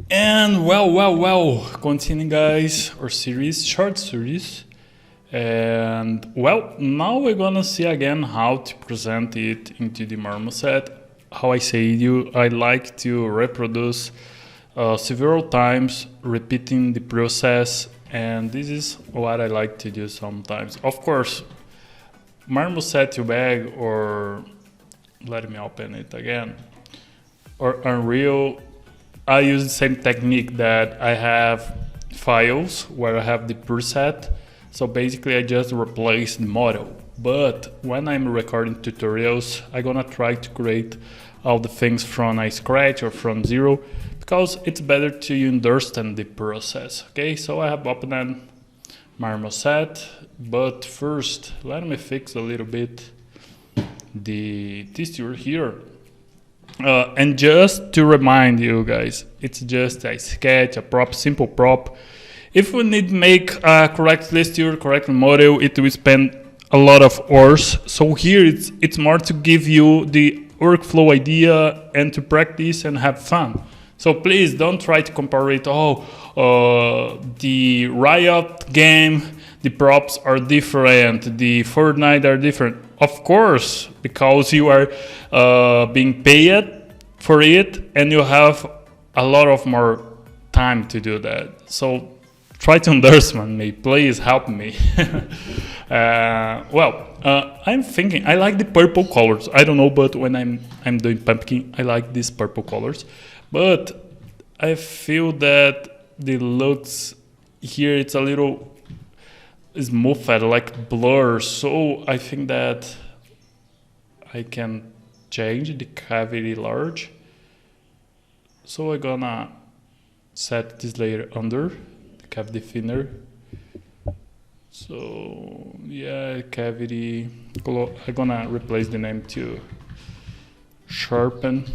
And well, continuing guys, our series, short series. And well, now we're gonna see again how to present it into the Marmoset. How I say you, I like to reproduce several times, repeating the process, and this is what I like to do sometimes. Of course, Marmoset Toolbag, or let me open it again, or Unreal, I use the same technique that I have files where I have the preset. So basically I just replace the model. But when I'm recording tutorials, I'm gonna try to create all the things from a scratch or from zero, because it's better to understand the process. Okay, so I have opened Marmoset, but first let me fix a little bit the texture here. And just to remind you guys, it's just a sketch, a prop, simple prop. If we need to make a correct texture, correct model, it will spend a lot of hours. So here it's more to give you the workflow idea and to practice and have fun. So please don't try to compare it. The Riot game, the props are different, the Fortnite are different. Of course, because you are being paid for it and you have a lot of more time to do that. So try to understand me, please help me. I'm thinking, I like the purple colors. I don't know, but when I'm doing pumpkin, I like these purple colors. But I feel that the looks here, it's a little smooth, like blur. So I think that I can change the cavity large. So I'm gonna set this layer under the cavity thinner. So yeah, cavity, I'm gonna replace the name to sharpen,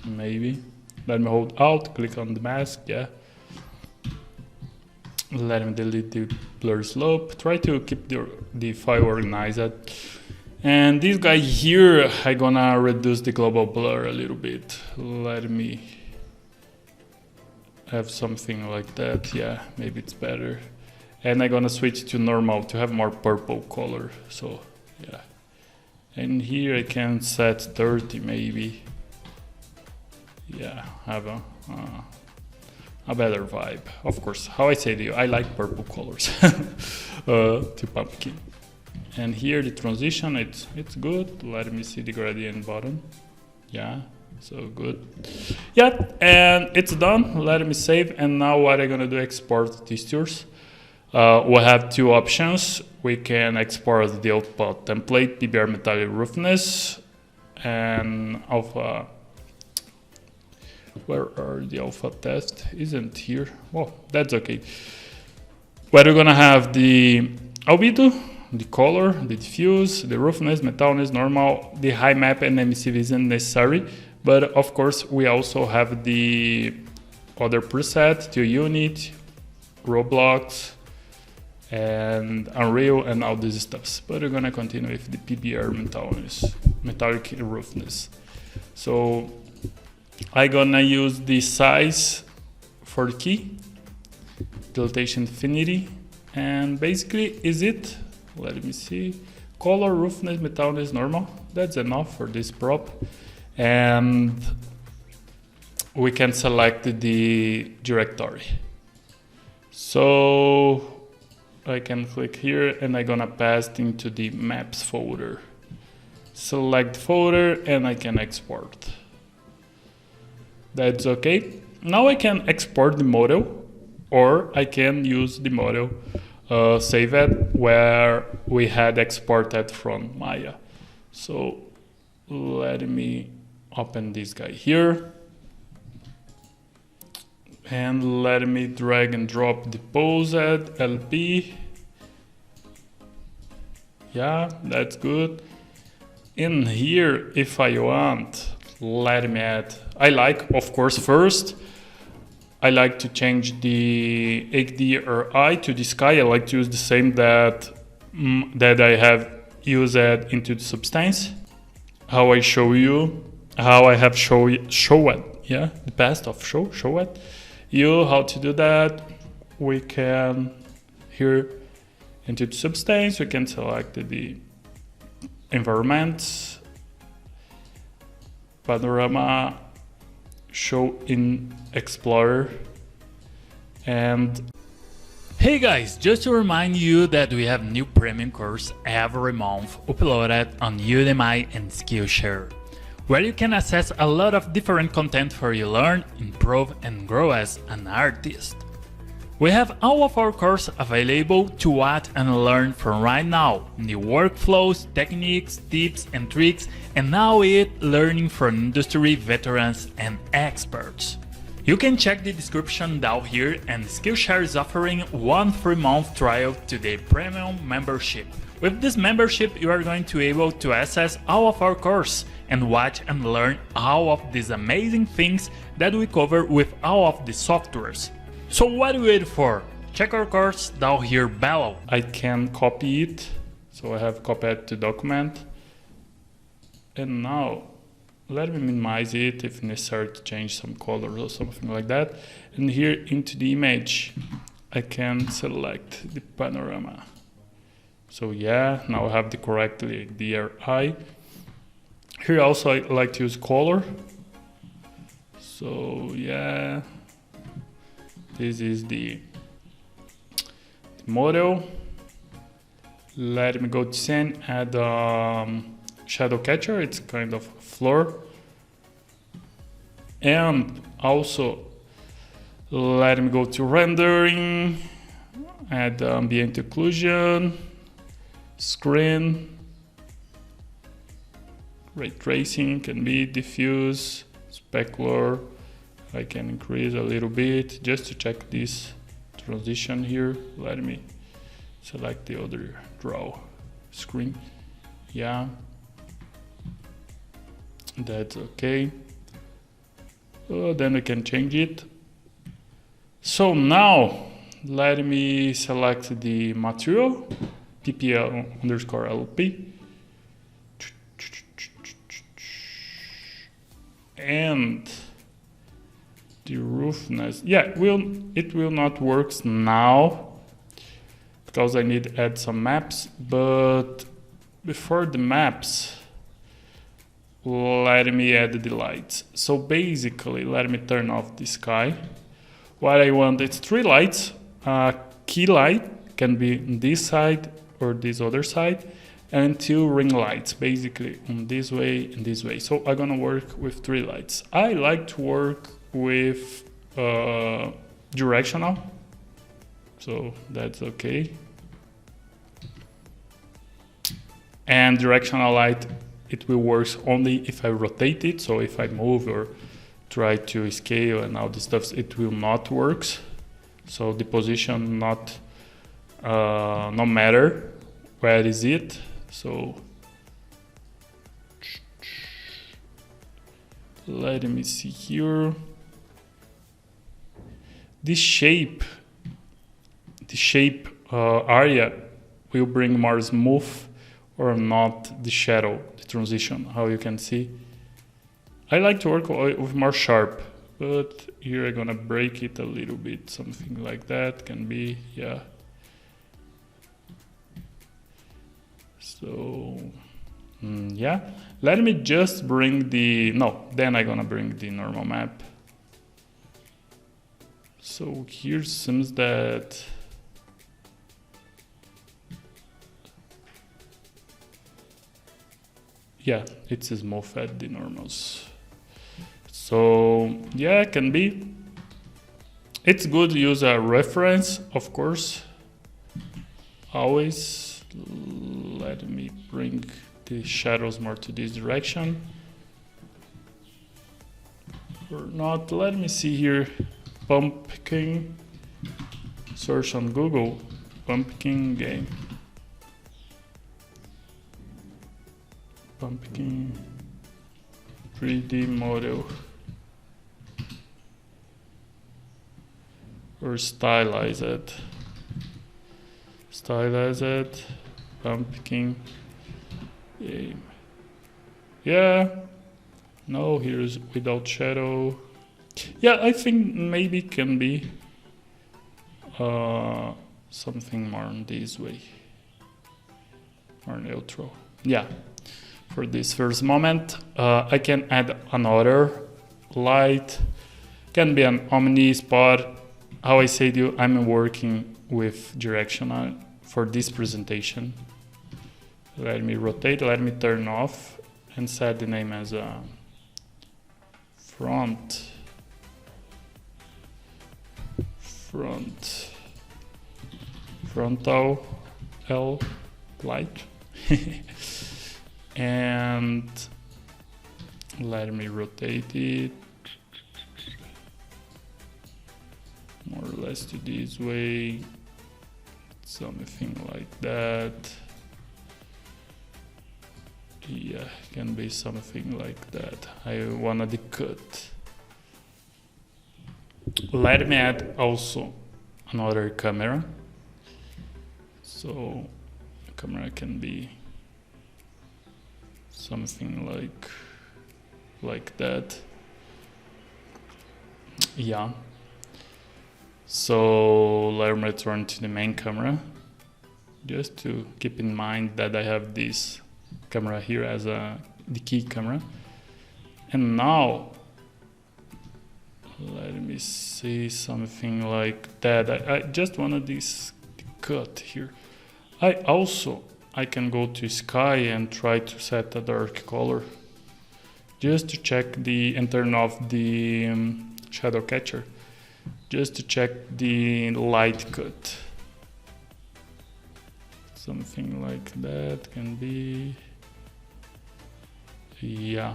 maybe. Let me hold Alt, click on the mask, yeah. Let me delete the blur slope. Try to keep the file organized. And this guy here, I'm gonna reduce the global blur a little bit. Let me have something like that. Yeah, maybe it's better. And I'm gonna switch to normal to have more purple color. So yeah. And here I can set 30 maybe. Yeah, have a better vibe. Of course, how I say to you, I like purple colors to pumpkin. And here the transition, it's good. Let me see the gradient button. Yeah, so good. Yeah, and it's done. Let me save. And now what I'm gonna do, export textures. We have two options. We can export the output template, PBR metallic roughness, and alpha. Where are the alpha test? Isn't here. Oh, that's okay. Where we're gonna have the albedo, the color, the diffuse, the roughness, metalness, normal, the high map and emissive isn't necessary. But of course, we also have the other preset to Unity, Roblox, and Unreal, and all these stuffs. But we're gonna continue with the PBR metalness, metallic roughness. So I'm gonna use the size for the key, dilatation infinity, and basically is it. Let me see. Color, roughness, metalness, normal. That's enough for this prop. And we can select the directory. So I can click here and I'm gonna pass it into the maps folder. Select folder and I can export. That's okay. Now I can export the model, or I can use the model save it where we had exported from Maya. So let me open this guy here. And let me drag and drop the pose at LP. Yeah, that's good. In here, if I want, let me add, I like, of course, first, I like to change the HD or I to the sky. I like to use the same that I have used into the substance. How I show you, how I have show it, yeah, the past of show it. How to do that? We can here into the substance, we can select the environment, panorama, show in Explorer, and hey guys, just to remind you that we have new premium course every month uploaded on Udemy and Skillshare, where you can access a lot of different content for you learn, improve and grow as an artist. We have all of our courses available to watch and learn from right now, new workflows, techniques, tips and tricks, and now learning from industry veterans and experts. You can check the description down here, and Skillshare is offering 1 free-month trial to the premium membership. With this membership, you are going to be able to access all of our courses and watch and learn all of these amazing things that we cover with all of the softwares. So what are you waiting for? Check our course down here below. I can copy it, so I have copied to document. And now, let me minimize it if necessary to change some colors or something like that. And here into the image, I can select the panorama. So yeah, now I have the correctly DRI. Here also I like to use color. So yeah, this is the model. Let me go to scene, add shadow catcher, it's kind of floor. And also let me go to rendering, add ambient occlusion, screen, ray tracing can be diffuse, specular. I can increase a little bit just to check this transition here. Let me select the other draw screen. Yeah, that's okay. Then we can change it. So now let me select the material, ppl_LP, and the roughness. Yeah, it will not work now because I need to add some maps, but before the maps, let me add the lights. So basically, let me turn off the sky. What I want is 3 lights. Key light can be on this side or this other side, and 2 ring lights, basically on this way and this way. So I'm gonna work with 3 lights. I like to work with directional, so that's okay. And directional light, it will work only if I rotate it. So if I move or try to scale and all this stuff, it will not work. So the position no matter where is it. So let me see here. This shape area will bring more smooth or not the shadow, the transition, how you can see. I like to work with more sharp, but here I'm gonna break it a little bit, something like that can be, yeah. So, yeah, let me just bring then I'm gonna bring the normal map. So here seems that yeah, it's smooth at the normals. So yeah, it can be. It's good to use a reference, of course. Always. Let me bring the shadows more to this direction. Or not. Let me see here. Pumpkin. Search on Google. Pumpkin game. Pumpkin 3D model. Or stylize it. Stylize it. Pumpkin game. Yeah. No, here's without shadow. Yeah, I think maybe can be something more in this way. Or neutral. Yeah. For this first moment, I can add another light. Can be an omni spot. How I said to you, I'm working with directional for this presentation. Let me rotate, let me turn off and set the name as a frontal L light. And let me rotate it more or less to this way, something like that. Yeah, can be something like that. I wanna cut. Let me add also another camera. So the camera can be something like that. Yeah. So let me return to the main camera. Just to keep in mind that I have this camera here as the key camera. And now let me see something like that. I just wanted this cut here. I can go to sky and try to set a dark color just to check and turn off the shadow catcher, just to check the light cut. Something like that can be, yeah.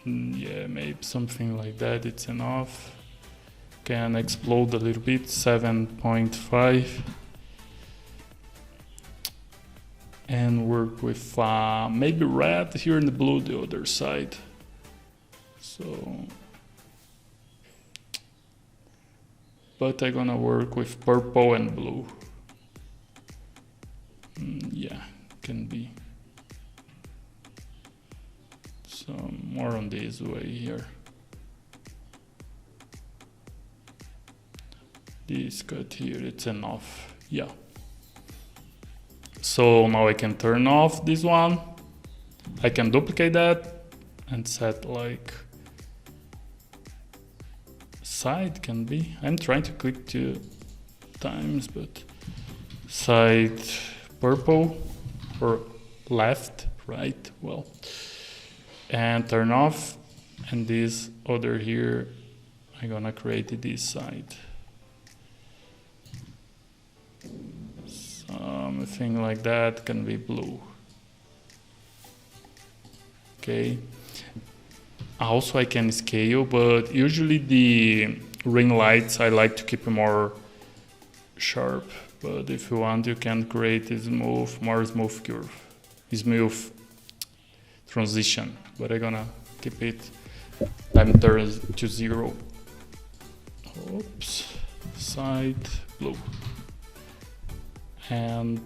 Yeah, maybe something like that, it's enough. Can explode a little bit, 7.5. And work with maybe red here and blue the other side. So, but I'm gonna work with purple and blue. Yeah, can be. So more on this way here. This cut here, it's enough. Yeah. So now I can turn off this one. I can duplicate that and set like side can be. I'm trying to click 2 times, but side purple or left, right, well. And turn off, and this other here, I'm gonna create this side. Something like that can be blue. Okay. Also I can scale, but usually the ring lights I like to keep more sharp. But if you want, you can create a more smooth curve, smooth transition. But I'm gonna keep it time turn to 0. Oops, side blue. And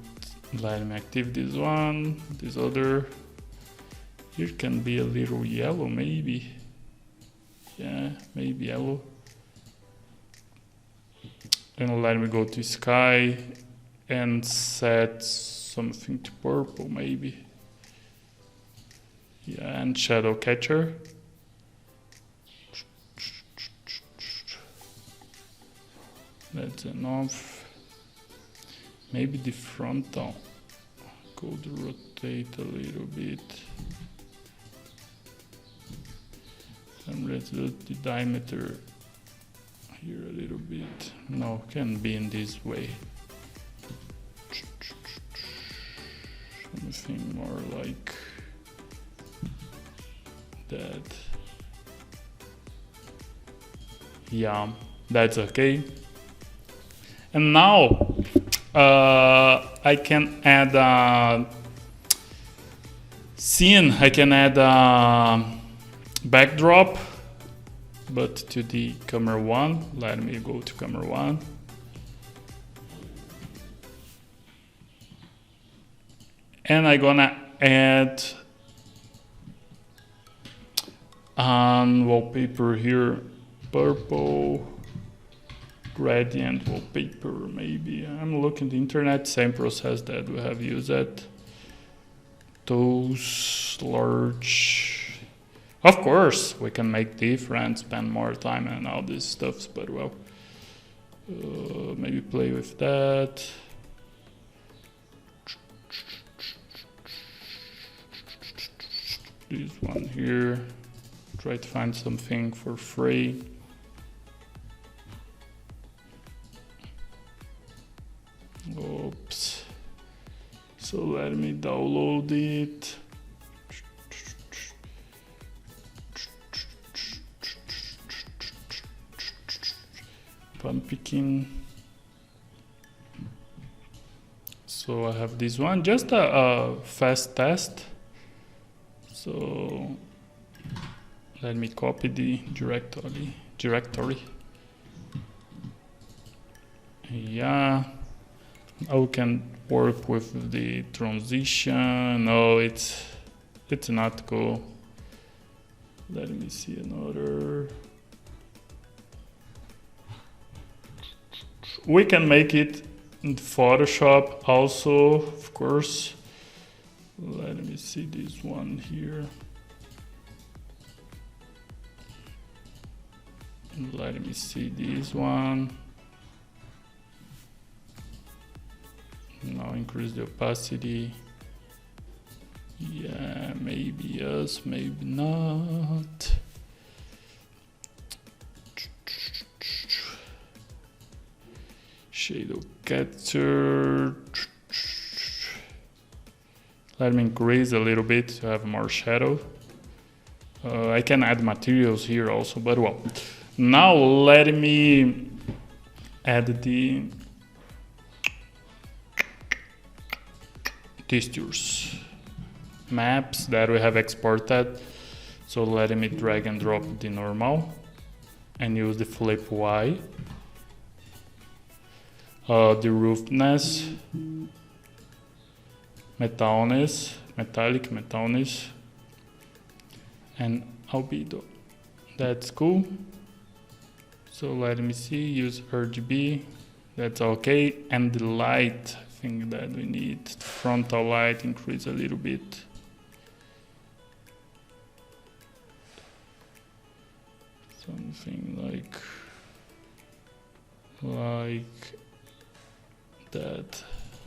let me activate this one, this other. Here can be a little yellow maybe. Yeah, maybe yellow. And let me go to sky and set something to purple maybe. Yeah, and shadow catcher. That's enough. Maybe the frontal could rotate a little bit. And let's do the diameter here a little bit. No, can be in this way. Something more like that. Yeah, that's okay. And now I can add a scene. I can add a backdrop, but to the camera 1. Let me go to camera 1. And I'm gonna add wallpaper here, purple gradient wallpaper maybe. I'm looking the internet, same process that we have used it. Those large, of course we can make different, spend more time and all these stuffs, but well, maybe play with that. This one here, try to find something for free. Oops. So let me download it. Pumpkin. So I have this one, just a fast test. So let me copy the directory. Yeah, I can work with the transition. No, it's not cool. Let me see another. We can make it in Photoshop also, of course. Let me see this one here. Let me see this one. Now increase the opacity. Yeah, maybe yes, maybe not. Shadow capture. Let me increase a little bit to have more shadow. I can add materials here also, but well. Now let me add the textures maps that we have exported. So let me drag and drop the normal and use the flip Y. The roughness, metallic metalness, and albedo. That's cool. So let me see, use RGB, that's okay. And the light, I think that we need frontal light, increase a little bit. Something like that,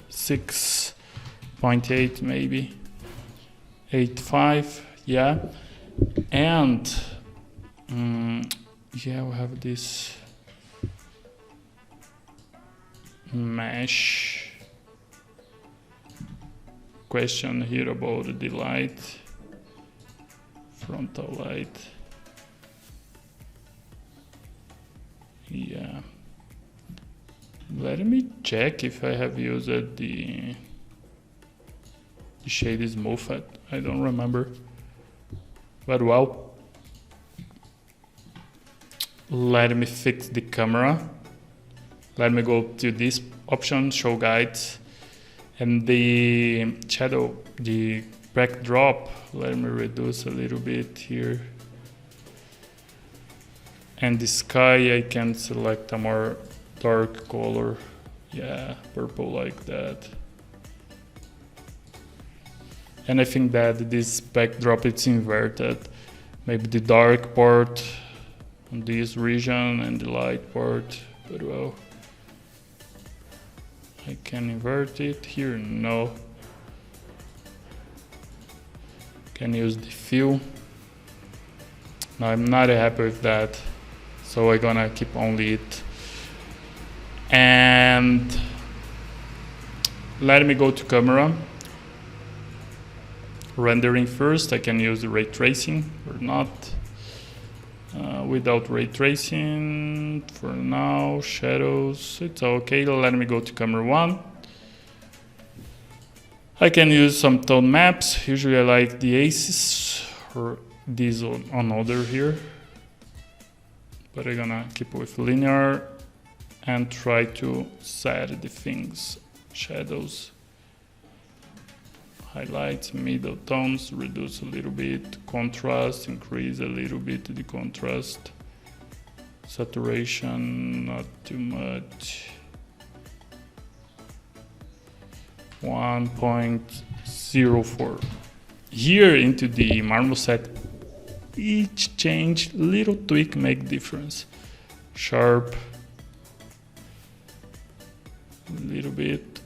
6.8 maybe, 8.5, yeah. And yeah, we have this mesh question here about the light, frontal light. Yeah. Let me check if I have used the shade is Moffat. I don't remember. But well, let me fix the camera. Let me go to this option, show guides, and the shadow, the backdrop. Let me reduce a little bit here. And the sky, I can select a more dark color. Yeah, purple like that. And I think that this backdrop it's inverted. Maybe the dark part on this region and the light part, but well, I can invert it here. No, can use the fill. No, I'm not happy with that, so I'm gonna keep only it. And let me go to camera. Rendering first, I can use the ray tracing or not. Without ray tracing for now, shadows, it's okay. Let me go to camera 1. I can use some tone maps. Usually I like the aces or these on other here, but I'm gonna keep with linear and try to set the things, shadows, highlights, middle tones, reduce a little bit, contrast, increase a little bit the contrast, saturation, not too much, 1.04. Here into the Marmoset, each change, little tweak make difference. Sharp, a little bit,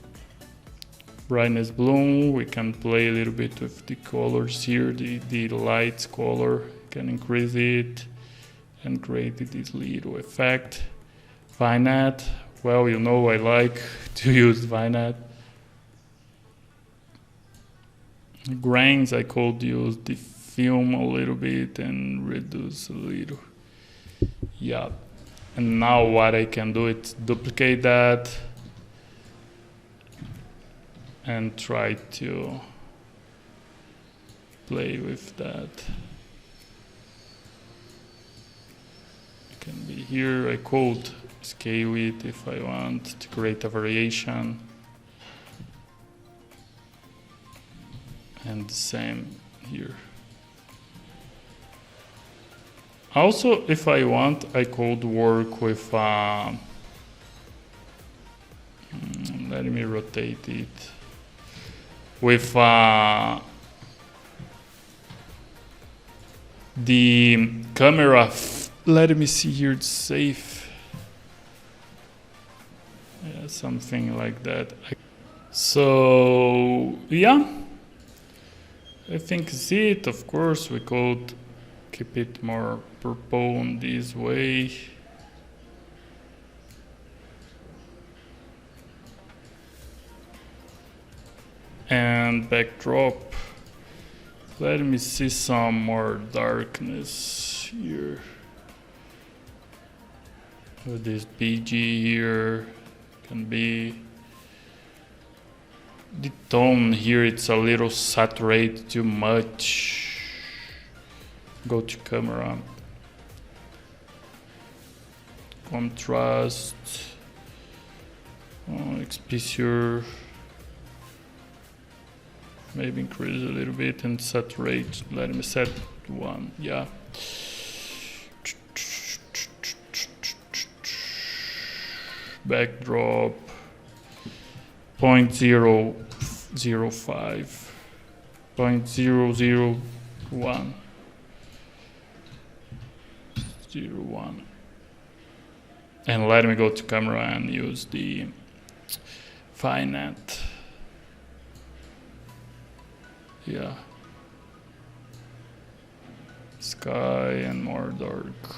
brightness bloom, we can play a little bit with the colors here, the lights color, can increase it and create this little effect. Vignette, well, you know I like to use vignette. Grains, I could use the film a little bit and reduce a little. Yeah, and now what I can do is duplicate that and try to play with that. It can be here, I could scale it if I want to create a variation. And the same here. Also, if I want, I could work with, let me rotate it, with the camera, let me see here, it's safe. Yeah, something like that. So, yeah. I think it's it. Of course, we could keep it more purple in this way. And backdrop. Let me see some more darkness here. With this BG here, can be. The tone here, it's a little saturated too much. Go to camera. Contrast. Exposure. Maybe increase a little bit and saturate. Let me set 1. Yeah. Backdrop. 0.005, 0.001, 01. And let me go to camera and use the vignette. Yeah. Sky and more dark.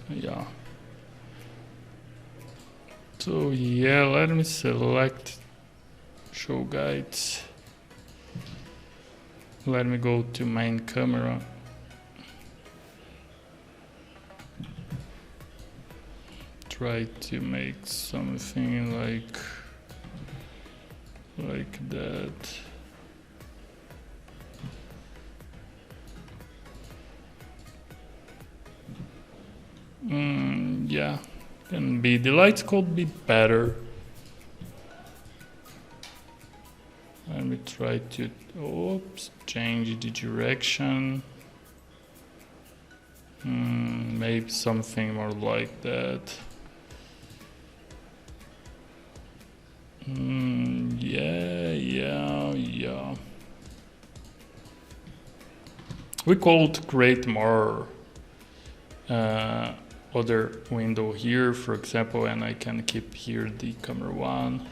Yeah. So yeah, let me select show guides. Let me go to main camera. Try to make something like that. Yeah. Can be, the lights could be better. Let me try to, change the direction. Maybe something more like that. Yeah. We could create more other window here, for example, and I can keep here the camera 1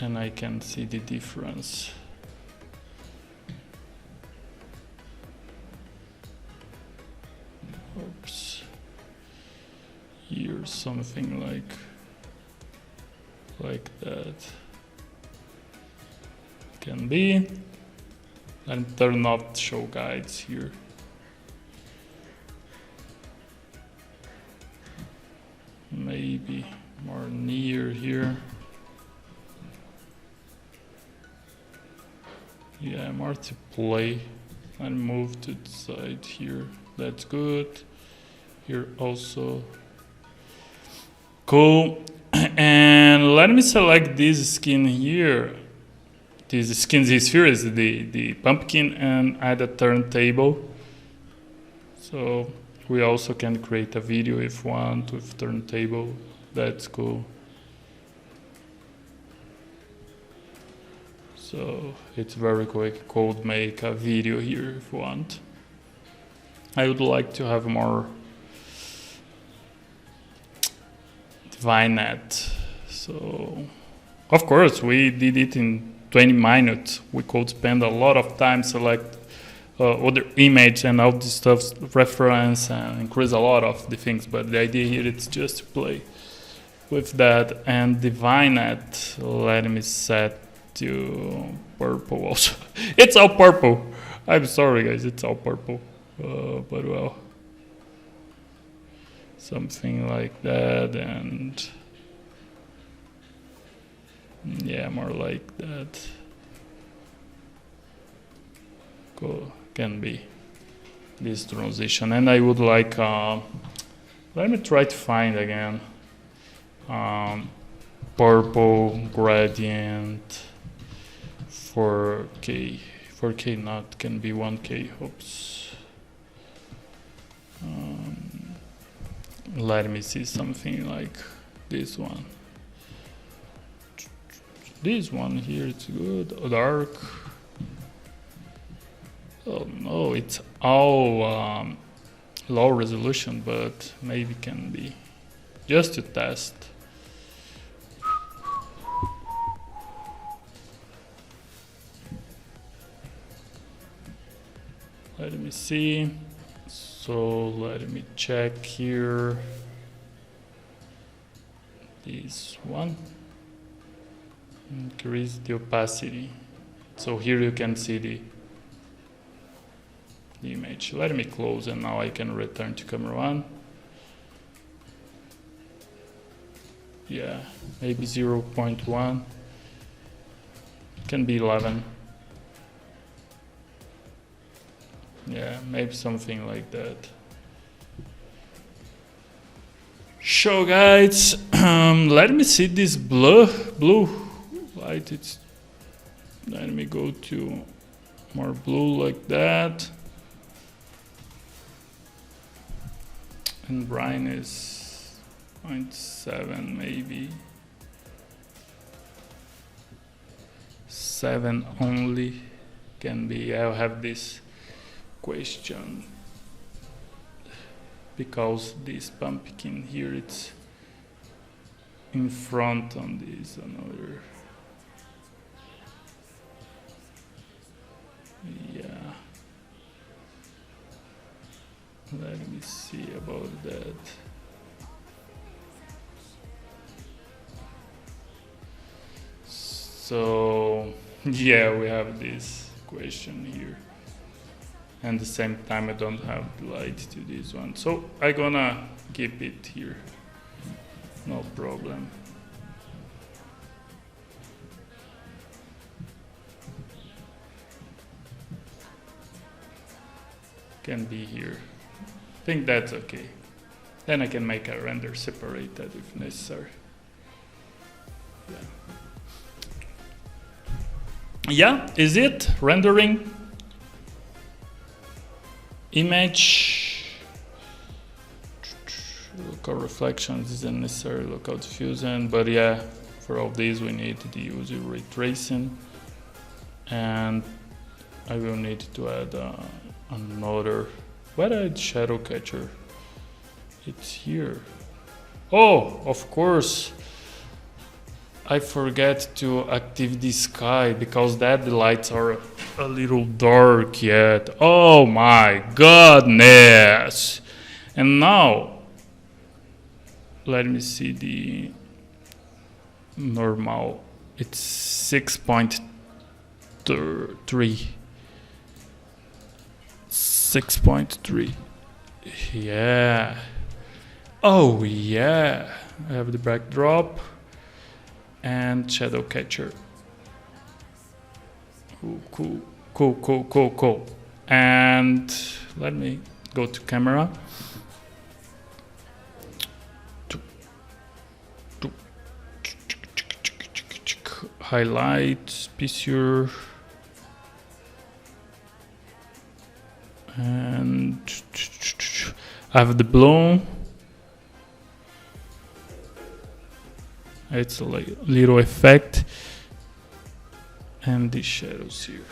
and I can see the difference. Here something like that can be, and turn off show guides here. Maybe more near here. Yeah, more to play and move to the side here. That's good. Here also. Cool. And let me select this skin here. This skin, this sphere is the pumpkin, and add a turntable. So we also can create a video if you want with turntable. That's cool. So it's very quick. Could make a video here if you want. I would like to have more divine net. So of course we did it in 20 minutes. We could spend a lot of time select other image and all this stuff, reference, and increase a lot of the things. But the idea here is just to play with that. And divine net, let me set to purple also. It's all purple. I'm sorry guys, it's all purple. But well, something like that, and yeah, more like that. Cool. Can be this transition. And I would like, let me try to find again purple gradient 4K. 4K not, can be 1K. Oops. Let me see something like this one. This one here, it's good. Dark. Oh no, it's all low resolution, but maybe can be just to test. Let me see. So let me check here. This one. Increase the opacity. So here you can see the image. Let me close, and now I can return to camera 1. Yeah, maybe 0.1. Can be 11. Yeah, maybe something like that. So guys, let me see this blue light. It's, let me go to more blue like that. And brightness 0.7 maybe. 7 only can be. I'll have this question because this pumpkin here, it's in front on this another. Yeah. Let me see about that. So yeah, we have this question here. And at the same time, I don't have the light to this one. So I'm gonna keep it here. No problem. Can be here. I think that's okay. Then I can make a render separated if necessary. Yeah, is it rendering? Image. Local reflections isn't necessary, local diffusion, but yeah, for all these we need to use ray tracing, and I will need to add another. Where is shadow catcher? It's here. Oh, of course. I forget to activate the sky because that the lights are a little dark yet. Oh my goodness. And now let me see the normal. It's 6.3. 6.3. Yeah. Oh yeah. I have the backdrop and shadow catcher. Ooh, cool. And let me go to camera. highlight, spicier, and I have the bloom. It's a little effect, and the shadows here.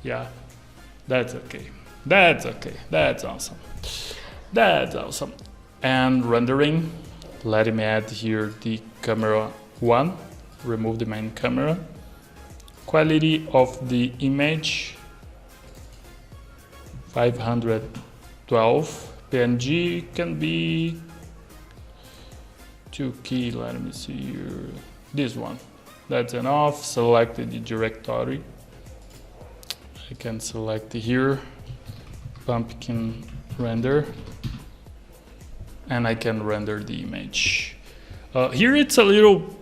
Yeah, that's okay. That's okay. That's awesome. That's awesome. And rendering, let me add here the camera 1, remove the main camera. Quality of the image 512. PNG can be 2K, let me see here. This one, that's enough. Select the directory. I can select here, pumpkin render, and I can render the image. Here it's a little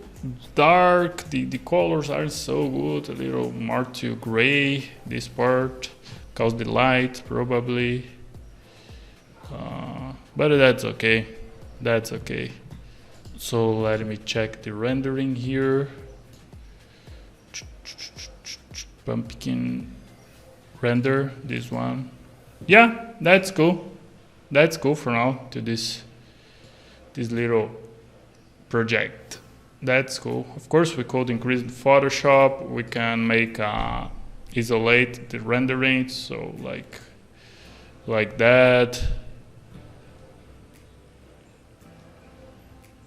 dark, the colors aren't so good, a little more to gray, this part, cause the light probably, but that's okay, that's okay. So let me check the rendering here. Pumpkin render, this one. Yeah, that's cool. That's cool for now to this little project. That's cool. Of course, we could increase the Photoshop. We can make isolate the rendering, so like that.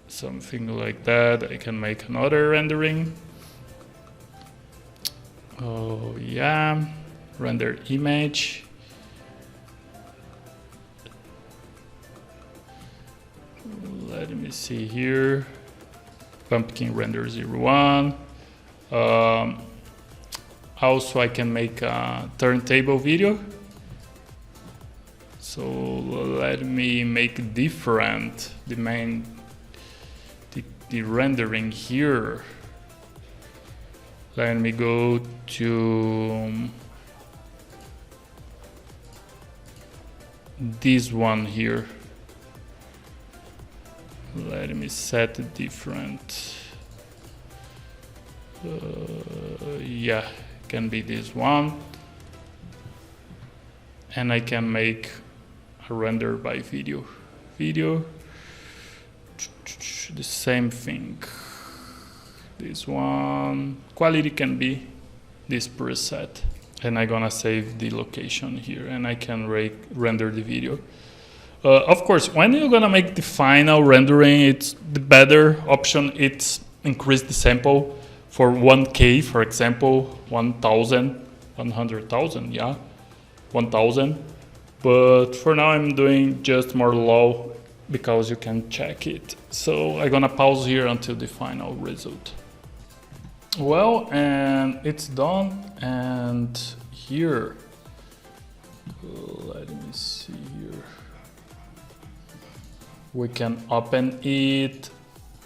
Something like that. I can make another rendering. Oh yeah, render image. Let me see here. Pumpkin render 01. Also, I can make a turntable video. So let me make different the rendering here. Let me go to this one here. Let me set it different. Yeah, can be this one. And I can make a render by video. The same thing. This one. Quality can be this preset. And I'm gonna save the location here and I can render the video. Of course, when you're gonna make the final rendering, it's the better option. It's increase the sample for 1K, for example, 100,000, yeah, 1,000. But for now, I'm doing just more low because you can check it. So I'm gonna pause here until the final result. Well, and it's done. And here, let me see here. We can open it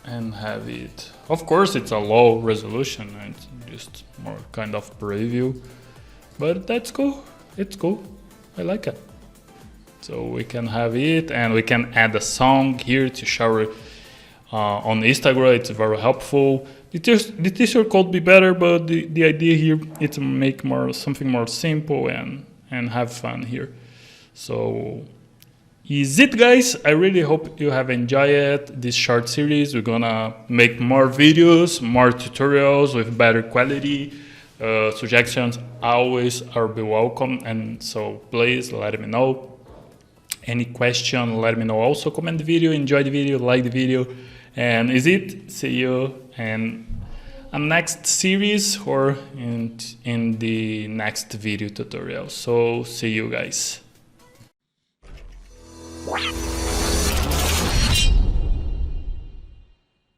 and have it. Of course, it's a low resolution. It's just more kind of preview, but that's cool. It's cool. I like it. So we can have it and we can add a song here to share it on Instagram. It's very helpful. The t-shirt could be better, but the idea here is to make something more simple and have fun here. So is it, guys. I really hope you have enjoyed this short series. We're gonna make more videos, more tutorials with better quality. Suggestions always are be welcome, and so please let me know. Any question, let me know. Also comment the video, enjoy the video, like the video, and is it. See you in a next series or in the next video tutorial. So see you, guys. Wow.